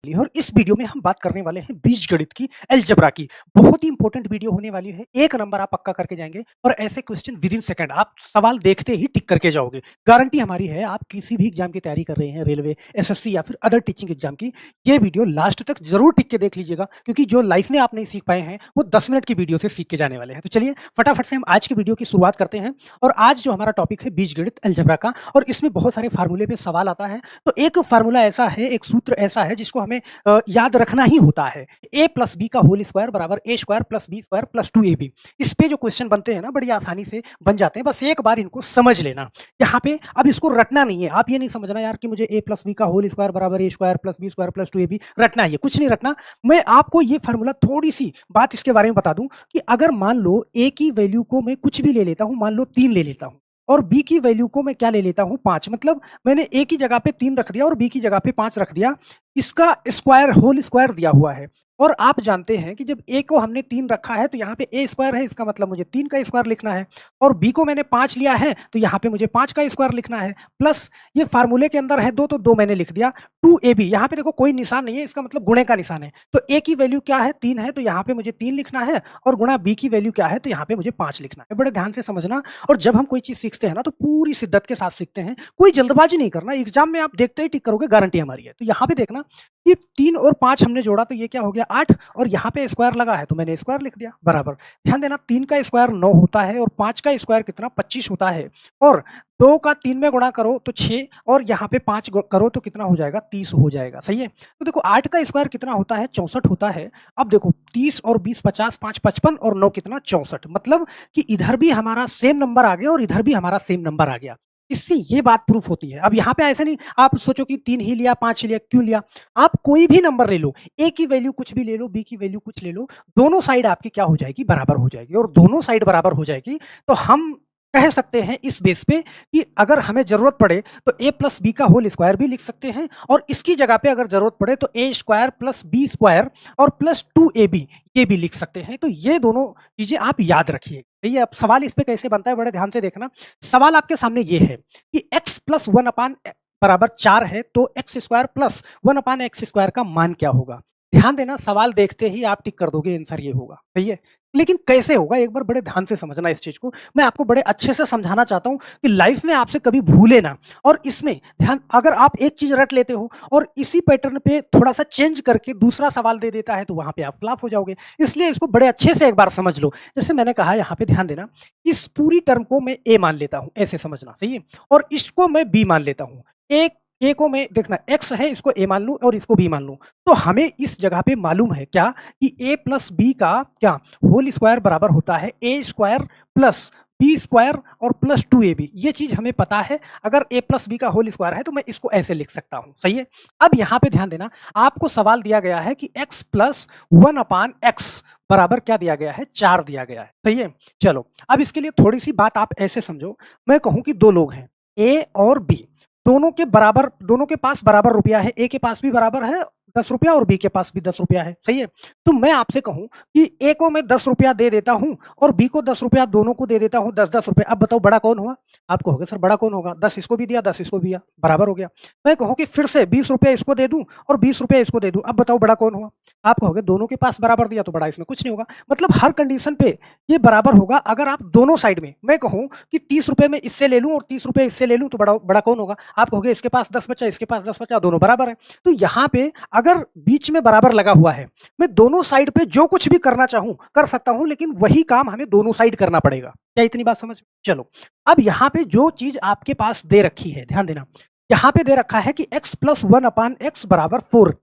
और इस वीडियो में हम बात करने वाले हैं बीजगणित की, अलजेब्रा की। बहुत ही इंपॉर्टेंट वीडियो होने वाली है। 1 नंबर आप पक्का करके जाएँगे और ऐसे क्वेश्चन विदिन सेकंड आप सवाल देखते ही टिक करके जाओगे। गारंटी हमारी है, आप किसी भी एग्जाम की तैयारी कर रहे हैं, रेलवे, एसएससी या फिर अदर टीचिंग एग्जाम की, ये वीडियो लास्ट तक ज़रूर टिक के देख लीजिएगा, क्योंकि जो लाइफ में आप नहीं सीख पाए हैं, वो 10 मिनट की वीडियो से सीख के जाने वाले हैं। तो चलिए फटाफट से हम आज की वीडियो की शुरुआत करते हैं। और आज जो हमारा टॉपिक है बीजगणित, अलजेब्रा का, और इसमें बहुत सारे फार्मूले पे सवाल आता है। तो एक फार्मूला ऐसा है, एक सूत्र ऐसा है जिसको हमें याद रखना ही होता है। a प्लस बी का होल स्क्वायर बराबर a square plus B square plus 2ab। इस पे जो क्वेश्चन बनते हैं ना, बड़ी आसानी से बन जाते हैं। बस एक बार इनको समझ लेना। यहाँ पे अब इसको रटना नहीं है। आप ये नहीं समझना यार कि मुझे a प्लस बी का होल स्क्वायर बराबर a square plus B square plus 2ab रटना है, कुछ नहीं रटना। मैं आपको ये फार्मूला, थोड़ी सी बात इसके बारे में बता दूं कि अगर मान लो a की वैल्यू को मैं कुछ भी ले लेता हूं, मान लो 3 ले लेता हूं, और b की वैल्यू को मैं क्या ले लेता हूं, 5। मतलब मैंने a की जगह पे 3 रख दिया और b की जगह पे 5 रख दिया। इसका स्क्वायर, होल स्क्वायर दिया हुआ है। और आप जानते हैं कि जब a को हमने 3 रखा है तो यहाँ पे a स्क्वायर है, इसका मतलब मुझे 3 का स्क्वायर लिखना है। और b को मैंने 5 लिया है तो यहाँ पे मुझे 5 का स्क्वायर लिखना है। प्लस ये फार्मूले के अंदर है 2, तो 2 मैंने लिख दिया। 2ab, यहाँ पे देखो कोई निशान नहीं है, इसका मतलब गुणे का निशान है। तो a की वैल्यू क्या है, 3 है, तो यहाँ पे मुझे 3 लिखना है। और गुणा b की वैल्यू क्या है, तो यहाँ पे मुझे 5 लिखना है। बड़े ध्यान से समझना। और जब हम कोई चीज सीखते हैं ना, तो पूरी शिद्दत के साथ सीखते हैं, कोई जल्दबाजी नहीं करना। एग्जाम में आप देखते ही टिक करोगे, गारंटी हमारी है। तो यहाँ पे देखना, ये 3 और 5 हमने जोड़ा तो ये क्या हो गया, 8। और यहाँ पे स्क्वायर लगा है तो मैंने स्क्वायर लिख दिया बराबर। ध्यान देना, 3 का स्क्वायर 9 होता है और 5 का स्क्वायर कितना, 25 होता है। और 2 का 3 में गुणा करो तो 6, और यहाँ पे 5 करो तो कितना हो जाएगा, 30 हो जाएगा। सही है। तो देखो 8 का स्क्वायर कितना होता है, 64 होता है। अब देखो 30 और 20 50, 5 55 और 9 कितना, 64। मतलब कि इधर भी हमारा सेम नंबर आ गया और इधर भी हमारा सेम नंबर आ गया। इससे ये बात प्रूफ होती है। अब यहाँ पे ऐसे नहीं आप सोचो कि 3 ही लिया, 5 लिया, क्यों लिया। आप कोई भी नंबर ले लो, a की वैल्यू कुछ भी ले लो, b की वैल्यू कुछ ले लो, दोनों साइड आपकी क्या हो जाएगी, बराबर हो जाएगी। और दोनों साइड बराबर हो जाएगी तो हम कह सकते हैं इस बेस पे कि अगर हमें जरूरत पड़े तो a प्लस बी का होल स्क्वायर भी लिख सकते हैं, और इसकी जगह पे अगर जरूरत पड़े तो a square plus B square और प्लस 2ab ये भी लिख सकते हैं। तो ये दोनों चीजें आप याद रखिए। ये अब सवाल इस पे कैसे बनता है, बड़े ध्यान से देखना। सवाल आपके सामने ये है कि x प्लस 1 अपान बराबर 4 है, तो एक्स स्क्वायर प्लस 1 अपान एक्स स्क्वायर का मान क्या होगा। ध्यान देना, सवाल देखते ही आप टिक कर दोगे, आंसर ये होगा। सही है। लेकिन कैसे होगा, एक बार बड़े ध्यान से समझना इस चीज को। मैं आपको बड़े अच्छे से समझाना चाहता हूं कि लाइफ में आपसे कभी भूले ना। और इसमें ध्यान, अगर आप एक चीज रट लेते हो और इसी पैटर्न पे थोड़ा सा चेंज करके दूसरा सवाल दे देता है, तो वहां पे आप फ्लॉप हो जाओगे। इसलिए इसको बड़े अच्छे से एक बार समझ लो। जैसे मैंने कहा, यहाँ पे ध्यान देना, इस पूरी टर्म को मैं ए मान लेता हूं, ऐसे समझना। सही है। और इसको मैं बी मान लेता हूं। एक ए को मैं, देखना x है, इसको a मान लूं और इसको b मान लूं, तो हमें इस जगह पे मालूम है क्या कि a प्लस बी का क्या होल स्क्वायर बराबर होता है a square plus B square और प्लस 2ab। ये चीज हमें पता है। अगर a प्लस बी का होल स्क्वायर है तो मैं इसको ऐसे लिख सकता हूं। सही है। अब यहाँ पे ध्यान देना, आपको सवाल दिया गया है कि x प्लस 1 अपान एक्स बराबर क्या दिया गया है, 4 दिया गया है। सही है। चलो अब इसके लिए थोड़ी सी बात आप ऐसे समझो। मैं कहूं कि 2 लोग हैं, a और b, दोनों के बराबर, दोनों के पास बराबर रुपया है। ए के पास भी बराबर है 10 रुपया और बी के पास भी 10 रुपया है। सही है। तो मैं आपसे कहूं कि ए को मैं 10 रुपया दे देता हूं और बी को 10 रुपया, दोनों को दे देता हूं 10-10 रुपया। अब बताओ बड़ा कौन हुआ। आप कहोगे सर बड़ा कौन होगा, 10 इसको भी दिया 10 इसको भी दिया, बराबर हो गया। मैं कहूं कि फिर से 20 रुपया इसको दे दूं और 20 रुपया इसको दे दूं, अब बताओ बड़ा कौन हुआ। आप कहोगे दोनों के पास बराबर दिया तो बड़ा इसमें कुछ नहीं होगा। मतलब हर कंडीशन पे ये बराबर होगा। अगर आप दोनों साइड में, मैं कहूं कि 30 रुपए में इससे ले लूं और 30 रुपए इससे ले लूं, तो बड़ा कौन होगा। आप कहोगे इसके पास 10 बचा, इसके पास 10 बचा, दोनों बराबर है। तो यहाँ पे अगर बीच में बराबर लगा हुआ है, मैं दोनों साइड पे जो कुछ भी करना चाहूं कर सकता हूं, लेकिन वही काम हमें दोनों साइड करना पड़ेगा। क्या इतनी बात समझ। चलो अब यहाँ पे जो चीज आपके पास दे रखी है, ध्यान देना, यहाँ पे दे रखा है कि x प्लस 1 अपान एक्स बराबर 4।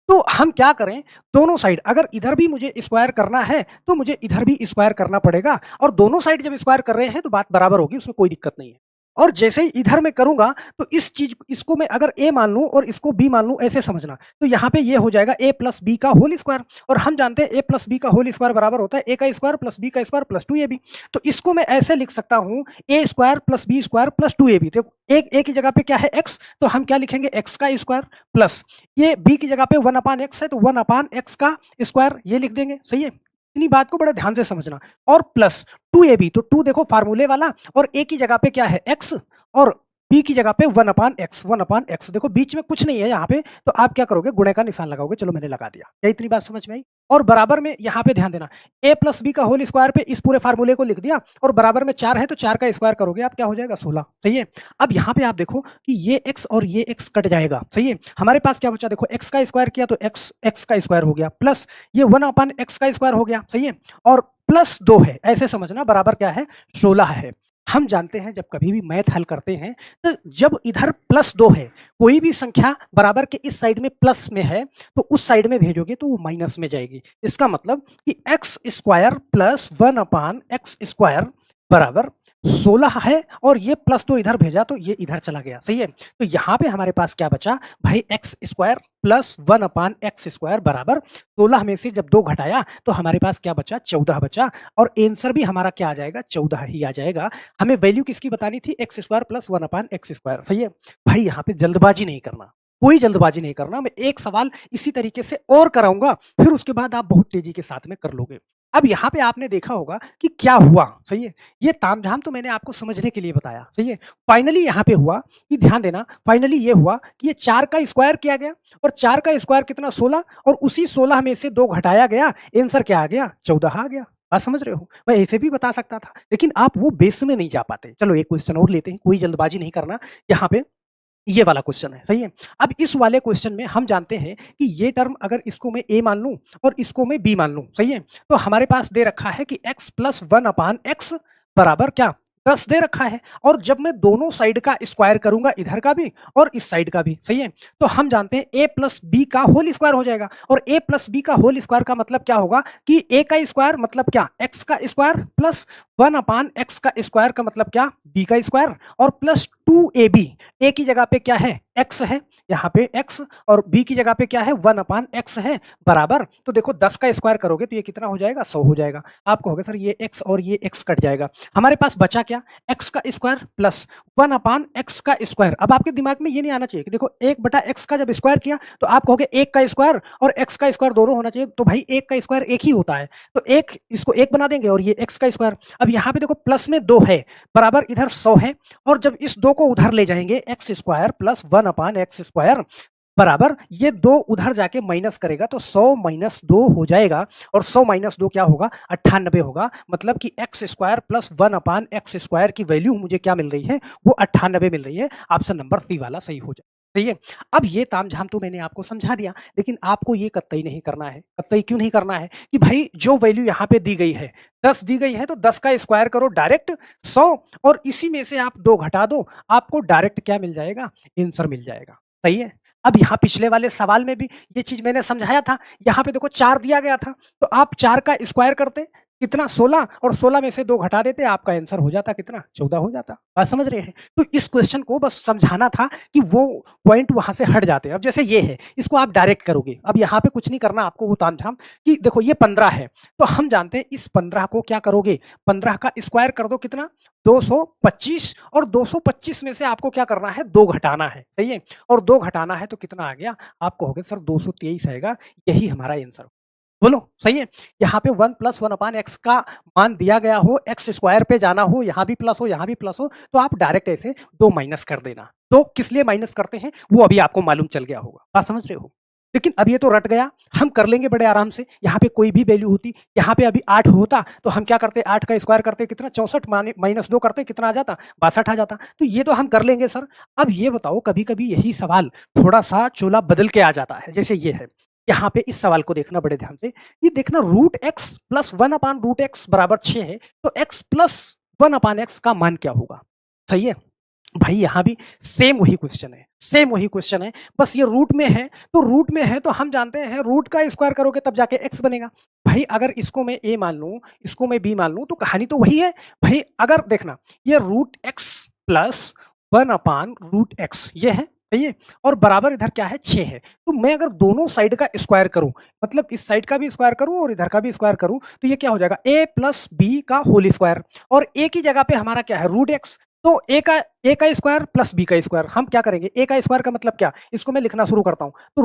तो हम क्या करें, दोनों साइड, अगर इधर भी मुझे स्क्वायर करना है तो मुझे इधर भी स्क्वायर करना पड़ेगा। और दोनों साइड जब स्क्वायर कर रहे हैं तो बात बराबर होगी, उसमें कोई दिक्कत नहीं है। और जैसे ही इधर मैं करूंगा तो इस चीज, इसको मैं अगर a मान लूं और इसको b मान लूं, ऐसे समझना। तो यहाँ पे ये हो जाएगा a प्लस बी का होल स्क्वायर। और हम जानते हैं a प्लस बी का होल स्क्वायर बराबर होता है a का स्क्वायर प्लस b का स्क्वायर प्लस 2ab। तो इसको मैं ऐसे लिख सकता हूं, a square plus B square plus 2ab। तो एक a की जगह पे क्या है x, तो हम क्या लिखेंगे, x का स्क्वायर प्लस ये b की जगह पे 1 अपान एक्स है तो 1 अपान एक्स का स्क्वायर ये लिख देंगे। सही है। इतनी बात को बड़े ध्यान से समझना। और प्लस 2ab, तो 2 देखो फार्मूले वाला, और a की जगह पे क्या है x, और बी की जगह पे 1/x देखो बीच में कुछ नहीं है यहाँ पे, तो आप क्या करोगे, गुणे का निशान लगाओगे। चलो मैंने लगा दिया, क्या इतनी बात समझ में आई? और बराबर में यहाँ पे ध्यान देना, a प्लस बी का होल स्क्वायर पे इस पूरे फार्मूले को लिख दिया, और बराबर में 4 है तो 4 का स्क्वायर करोगे आप, क्या हो जाएगा 16। सही है। अब यहाँ पे आप देखो कि ये x और ये x कट जाएगा। सही है। हमारे पास क्या बचा, देखो x का स्क्वायर किया तो x का स्क्वायर हो गया, प्लस ये 1/x का स्क्वायर हो गया। सही है। और प्लस 2 है, ऐसे समझना, बराबर क्या है, 16 है। हम जानते हैं जब कभी भी मैथ हल करते हैं तो जब इधर प्लस 2 है, कोई भी संख्या बराबर के इस साइड में प्लस में है तो उस साइड में भेजोगे तो वो माइनस में जाएगी। इसका मतलब कि एक्स स्क्वायर प्लस 1/x² बराबर 16 है, और ये प्लस 2 इधर भेजा तो ये इधर चला गया। सही है। तो यहाँ पे हमारे पास क्या बचा भाई, x² प्लस 1/x² बराबर 16 में से जब 2 घटाया तो हमारे पास क्या बचा, 14 बचा, और आंसर भी हमारा क्या आ जाएगा, 14 ही आ जाएगा। हमें वैल्यू किसकी बतानी थी, x² प्लस 1/x²। सही है। भाई यहाँ पे जल्दबाजी नहीं करना, कोई जल्दबाजी नहीं करना। मैं एक सवाल इसी तरीके से और कराऊंगा, फिर उसके बाद आप बहुत तेजी के साथ में कर लोगे। अब यहाँ पे आपने देखा होगा कि क्या हुआ। सही है। ये तामझाम तो मैंने आपको समझने के लिए बताया। सही है। फाइनली यहाँ पे हुआ कि ध्यान देना, फाइनली ये हुआ कि ये 4 का स्क्वायर किया गया, और 4 का स्क्वायर कितना, 16, और उसी 16 में से 2 घटाया गया, आंसर क्या आ गया, 14 आ गया। बात समझ रहे हो? मैं ऐसे भी बता सकता था, लेकिन आप वो बेस में नहीं जा पाते। चलो एक क्वेश्चन और लेते हैं, कोई जल्दबाजी नहीं करना। यहाँ पे ये वाला क्वेश्चन है। सही है। अब इस वाले क्वेश्चन में हम जानते हैं कि ये टर्म अगर इसको मैं a मान लूं और इसको मैं b मान लूं, सही है, तो हमारे पास दे रखा है कि x प्लस 1/x बराबर क्या, 10 दे रखा है। और जब मैं दोनों साइड का स्क्वायर करूंगा, इधर का भी और इस साइड का भी, सही है, तो हम जानते हैं a प्लस बी का होल स्क्वायर हो जाएगा। और a प्लस बी का होल स्क्वायर का मतलब क्या होगा कि a का स्क्वायर मतलब क्या, x का स्क्वायर प्लस 1/x का स्क्वायर का मतलब क्या, b का स्क्वायर, और प्लस 2ab। a की जगह पे क्या है, x है, यहाँ पे x, और b की जगह पे क्या है, 1/x है, बराबर। तो देखो 10 का स्क्वायर करोगे तो ये कितना हो जाएगा, 100 हो जाएगा। आप कहोगे सर ये x और ये x कट जाएगा, हमारे पास बचा क्या, x का स्क्वायर प्लस 1/x का स्क्वायर। अब आपके दिमाग में ये नहीं आना चाहिए कि देखो 1/x का जब स्क्वायर किया तो आप कहोगे 1 का स्क्वायर और x का स्क्वायर दोनों होना चाहिए, तो भाई 1 का स्क्वायर 1 ही होता है, तो एक इसको 1 बना देंगे, और ये x का स्क्वायर। अब यहाँ पे देखो प्लस में 2 है, बराबर इधर 100 है, और जब इस 2 को उधर ले जाएंगे, x² प्लस 1/x² बराबर ये 2 उधर जाके माइनस करेगा तो 100 माइनस 2 हो जाएगा, और 100 माइनस 2 क्या होगा, 98 होगा। मतलब कि x² प्लस 1/x² की वैल्यू मुझे क्या मिल रही है, वो 98 मिल रही है। ऑप्शन नंबर सी वाला सही हो जाए। सही है। अब ये तामझाम तो मैंने आपको समझा दिया, लेकिन आपको ये कतई नहीं करना है। कतई क्यों नहीं करना है कि भाई जो वैल्यू यहाँ पे दी गई है 10 दी गई है, तो 10 का स्क्वायर करो डायरेक्ट 100, और इसी में से आप 2 घटा दो, आपको डायरेक्ट क्या मिल जाएगा, आंसर मिल जाएगा। सही है। अब यहाँ पिछले वाले सवाल में भी ये चीज मैंने समझाया था। यहाँ पे देखो 4 दिया गया था, तो आप 4 का स्क्वायर करते कितना, 16, और 16 में से 2 घटा देते, आपका आंसर हो जाता कितना, 14 हो जाता। बात समझ रहे हैं? तो इस क्वेश्चन को बस समझाना था कि वो पॉइंट वहां से हट जाते हैं। अब जैसे ये है, इसको आप डायरेक्ट करोगे, अब यहाँ पे कुछ नहीं करना आपको, वो तामझाम कि देखो ये 15 है, तो हम जानते हैं इस 15 को क्या करोगे, 15 का स्क्वायर कर दो कितना, 225, और 225 में से आपको क्या करना है, 2 घटाना है। सही है। और 2 घटाना है तो कितना आ गया, आप कहोगे सर 223 आएगा, यही हमारा आंसर। बोलो सही है। यहाँ पे 1 प्लस 1/x का मान दिया गया हो, x² पे जाना हो, यहाँ भी प्लस हो यहाँ भी प्लस हो, तो आप डायरेक्ट ऐसे 2 माइनस कर देना। तो किस लिए माइनस करते हैं वो अभी आपको मालूम चल गया होगा। बात समझ रहे हो? लेकिन अब ये तो रट गया, हम कर लेंगे बड़े आराम से। यहाँ पे कोई भी वैल्यू होती, यहाँ पे अभी 8 होता तो हम क्या करते, 8 का स्क्वायर करते कितना, 64 माइनस 2 करते कितना आ जाता, 62 आ जाता। तो ये तो हम कर लेंगे सर। अब ये बताओ, कभी कभी यही सवाल थोड़ा सा चोला बदल के आ जाता है, जैसे ये है। यहाँ पे इस सवाल को देखना बड़े ध्यान से, ये देखना √x प्लस 1/√x बराबर 6 है, तो x प्लस 1/x का मान क्या होगा। सही है। भाई यहाँ भी सेम वही क्वेश्चन है, सेम वही क्वेश्चन है, बस ये रूट में है, तो रूट में है तो हम जानते हैं रूट का स्क्वायर करोगे तब जाके x बनेगा। भाई अगर इसको मैं a मान लूं, इसको मैं b मान लूं, तो कहानी तो वही है। भाई अगर देखना, ये √x प्लस 1/√x ये है, सही है, और बराबर इधर क्या है, 6 है। तो मैं अगर दोनों साइड का स्क्वायर करूं, मतलब इस साइड का भी स्क्वायर करूं और इधर का भी स्क्वायर करूं, तो ये क्या हो जाएगा, a प्लस बी का होल स्क्वायर, और a की जगह पे हमारा क्या है, √x, तो a का स्क्वायर प्लस b का स्क्वायर। हम क्या करेंगे, a का स्क्वायर का मतलब क्या, इसको मैं लिखना शुरू करता हूं, तो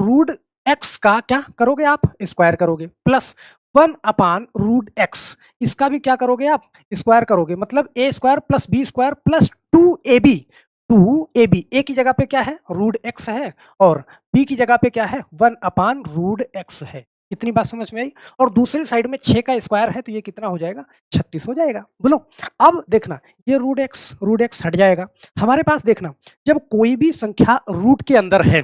√x का क्या करोगे आप, स्क्वायर करोगे, प्लस 1/√x, इसका भी क्या करोगे आप, स्क्वायर करोगे, मतलब a² plus b² plus 2ab two A B, A की जगह पे क्या है रूट एक्स है और बी की जगह पे क्या है 1/√x है। इतनी बात समझ में आई। और दूसरी साइड में 6 का स्क्वायर है तो ये कितना हो जाएगा 36 हो जाएगा। बोलो अब देखना ये रूट एक्स हट जाएगा। हमारे पास देखना जब कोई भी संख्या रूट के अंदर है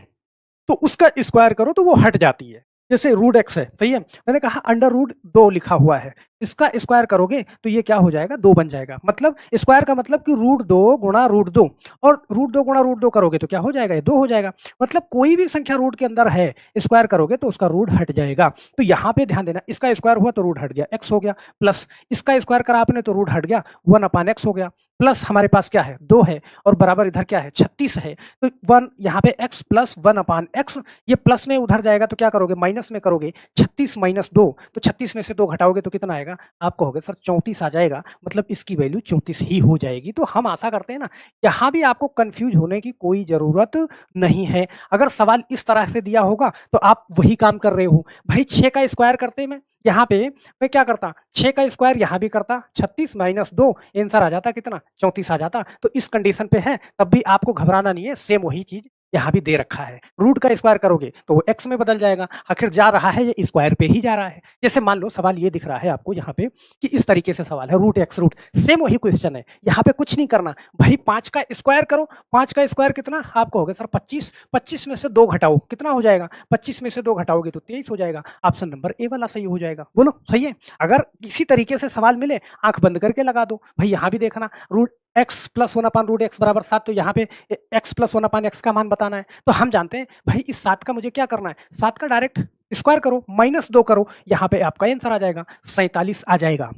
तो उसका स्क्वायर करो तो वो हट जाती है। जैसे रूट एक्स है, सही है, मैंने कहा अंडर रूट 2 लिखा हुआ है, इसका स्क्वायर करोगे तो ये क्या हो जाएगा 2 बन जाएगा। मतलब स्क्वायर का मतलब कि रूट 2 गुणा रूट 2 और रूट 2 गुणा रूट 2 करोगे तो क्या हो जाएगा ये 2 हो जाएगा। मतलब कोई भी संख्या रूट के अंदर है स्क्वायर करोगे तो उसका रूट हट जाएगा। तो यहाँ पे ध्यान देना इसका स्क्वायर हुआ तो रूट हट गया एक्स हो गया, प्लस इसका स्क्वायर करा आपने तो रूट हट गया 1/x हो गया, प्लस हमारे पास क्या है 2 है और बराबर इधर क्या है 36 है। तो 1 यहाँ पे x प्लस 1/x, ये प्लस में उधर जाएगा तो क्या करोगे माइनस में करोगे 36 माइनस 2, तो 36 में से 2 घटाओगे तो कितना आएगा आप कहोगे सर 34 आ जाएगा, मतलब इसकी वैल्यू 34 ही हो जाएगी। तो हम आशा करते हैं ना यहाँ भी आपको कंफ्यूज होने की कोई जरूरत नहीं है। अगर सवाल इस तरह से दिया होगा तो आप वही काम कर रहे हो। भाई 6 का स्क्वायर करते में यहाँ पे मैं क्या करता 6 का स्क्वायर यहाँ भी करता 36 माइनस 2, आंसर आ जाता कितना 34 आ जाता। तो इस कंडीशन पे है तब भी आपको घबराना नहीं है, सेम वही चीज यहाँ भी दे रखा है। रूट का स्क्वायर करोगे तो वो एक्स में बदल जाएगा, आखिर जा रहा है ये स्क्वायर पे ही जा रहा है। जैसे मान लो सवाल ये दिख रहा है आपको यहाँ पे कि इस तरीके से सवाल है रूट एक्स रूट, सेम वही क्वेश्चन है। यहाँ पे कुछ नहीं करना भाई 5 का स्क्वायर करो, 5 का स्क्वायर कितना आप कहोगे सर 25, 25 में से 2 घटाओ कितना हो जाएगा 25 में से 2 घटाओगे तो 23 हो जाएगा। ऑप्शन नंबर ए वाला सही हो जाएगा। बोलो सही है। अगर इसी तरीके से सवाल मिले आंख बंद करके लगा दो। भाई यहाँ भी देखना रूट एक्स प्लस 1/√x बराबर 7, तो यहाँ पे x प्लस 1/x का मान बताना है। तो हम जानते हैं भाई इस 7 का मुझे क्या करना है 7 का डायरेक्ट स्क्वायर करो माइनस 2 करो, यहाँ पे आपका आंसर आ जाएगा 47 आ जाएगा।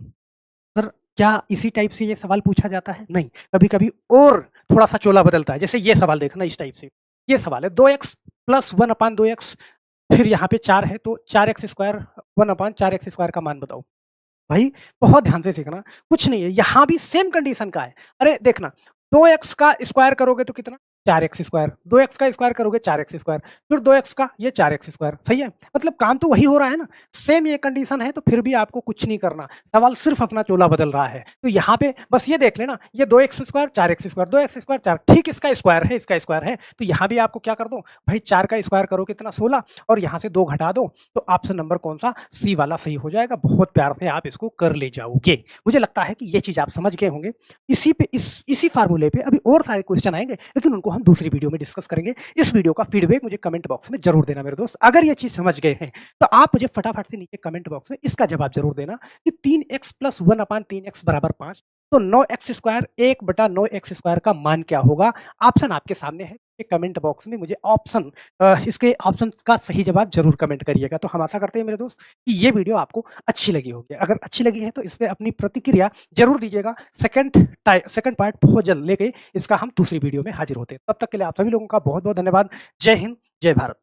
सर क्या इसी टाइप से ये सवाल पूछा जाता है? नहीं, कभी कभी और थोड़ा सा चोला बदलता है। जैसे ये सवाल देखना इस टाइप से, ये सवाल है 2x प्लस 1/2x, फिर यहाँ पे 4 है तो 4x स्क्वायर 1/4x स्क्वायर का मान बताओ। भाई बहुत ध्यान से सीखना, कुछ नहीं है यहाँ भी सेम कंडीशन का है। अरे देखना 2x का स्क्वायर करोगे तो कितना 4x स्क्वायर, 2x का स्क्वायर करोगे 4x स्क्वायर, फिर 2x का ये 4x स्क्वायर, सही है। मतलब काम तो वही हो रहा है ना, सेम ये कंडीशन है तो फिर भी आपको कुछ नहीं करना, सवाल सिर्फ अपना चोला बदल रहा है। तो यहाँ पे बस ये देख लेना ये 2x square 4x square 2x square 4, ठीक इसका स्क्वायर है इसका स्क्वायर है। तो यहाँ भी आपको क्या कर दो भाई 4 का स्क्वायर करो कितना 16 और यहाँ से 2 घटा दो, तो ऑप्शन नंबर कौन सा सी वाला सही हो जाएगा। बहुत प्यार से आप इसको कर ले जाओगे। मुझे लगता है कि ये चीज आप समझ गए होंगे। इसी फार्मूले पे अभी और सारे क्वेश्चन आएंगे लेकिन उनको हम दूसरी वीडियो में डिस्कस करेंगे। इस वीडियो का फीडबैक मुझे कमेंट बॉक्स में जरूर देना मेरे दोस्त। अगर ये चीज समझ गए हैं तो आप मुझे फटाफट से नीचे कमेंट बॉक्स में इसका जवाब जरूर देना कि 3x प्लस 1/3x बराबर 5, तो 9x स्क्वायर 1/9x स्क्वायर का मान क्या होगा। ऑप्शन आपके सामने है, कमेंट बॉक्स में मुझे ऑप्शन इसके ऑप्शन का सही जवाब जरूर कमेंट करिएगा। तो हम आशा करते हैं मेरे दोस्त कि ये वीडियो आपको अच्छी लगी होगी। अगर अच्छी लगी है तो इस पे अपनी प्रतिक्रिया जरूर दीजिएगा। सेकंड पार्ट बहुत जल्द लेके इसका हम दूसरी वीडियो में हाजिर होते हैं। तब तक के लिए आप सभी लोगों का बहुत बहुत धन्यवाद। जय हिंद, जय भारत।